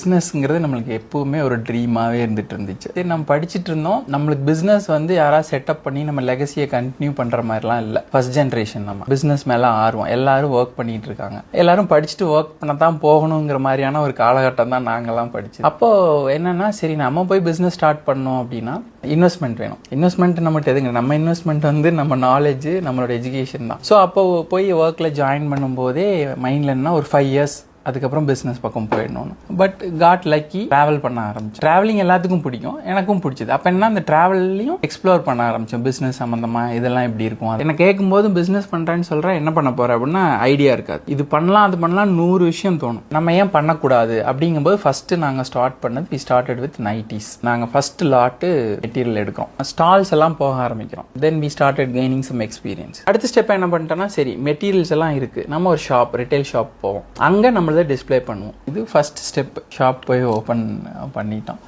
பிஸ்னஸ்ங்கிறது நம்மளுக்கு எப்பவுமே ஒரு ட்ரீமாவே இருந்துட்டு இருந்துச்சு. நம்ம படிச்சுட்டு இருந்தோம். நம்மளுக்கு பிசினஸ் வந்து யாராவது செட்டப் பண்ணி நம்ம லெகசியை கண்டினியூ பண்ற மாதிரிலாம் இல்லை. ஃபர்ஸ்ட் ஜென்ரேஷன் நம்ம பிசினஸ் மேல ஆர்வம், எல்லாரும் ஒர்க் பண்ணிட்டு இருக்காங்க. எல்லாரும் படிச்சுட்டு ஒர்க் பண்ண தான் போகணுங்கிற மாதிரியான ஒரு காலகட்டம் தான் நாங்கெல்லாம் படிச்சு. அப்போ என்னன்னா, சரி நம்ம போய் பிசினஸ் ஸ்டார்ட் பண்ணோம் அப்படின்னா இன்வெஸ்ட்மெண்ட் வேணும். இன்வெஸ்ட்மெண்ட் நம்மகிட்ட எதுங்க, நம்ம இன்வெஸ்ட்மெண்ட் வந்து நம்ம நாலேஜ், நம்மளோட எஜுகேஷன் தான். ஸோ அப்போ போய் ஒர்க்ல ஜாயின் பண்ணும்போதே மைண்ட்ல என்ன, ஒரு 5 years அதுக்கப்புறம் பிஸ்னஸ் பக்கம் போயிடணும். பட் காட் லக்கி, டிராவல் பண்ண ஆரம்பிச்சேன். டிராவலிங் எல்லாத்துக்கும் பிடிக்கும், எனக்கும் பிடிச்சது. அப்போ என்ன, அந்த டிராவல்லையும் எக்ஸ்ப்ளோர் பண்ண ஆரம்பிச்சேன். பிஸ்னஸ் சம்மந்தமா இதெல்லாம் எப்படி இருக்கும். என்ன கேட்கும்போது பிஸ்னஸ் பண்ணுறேன்னு சொல்கிறேன், என்ன பண்ண போகிறேன் அப்படின்னா ஐடியா இருக்காது. இது பண்ணலாம் அது பண்ணலாம் 100 விஷயம் தோணும். நம்ம ஏன் பண்ணக்கூடாது அப்படிங்கும்போது ஃபர்ஸ்ட் நாங்கள் ஸ்டார்ட் பண்ணது, வி ஸ்டார்டட் வித் நைட்டிஸ். நாங்கள் ஃபர்ஸ்ட் லாட்டு மெட்டீரியல் எடுக்கிறோம், ஸ்டால்ஸ் எல்லாம் போக ஆரம்பிக்கிறோம். Then we started gaining some experience. அடுத்த ஸ்டெப் என்ன பண்ணிட்டோம்னா, சரி மெட்டீரியல்ஸ் எல்லாம் இருக்கு, நம்ம ஒரு ஷாப், ரிட்டைல் ஷாப் போவோம், அங்கே நம்ம டிஸ்ப்ளே பண்ணுவோம். இது ஃபர்ஸ்ட் ஸ்டெப். ஷாப் போய் ஓபன் பண்ணிட்டோம்.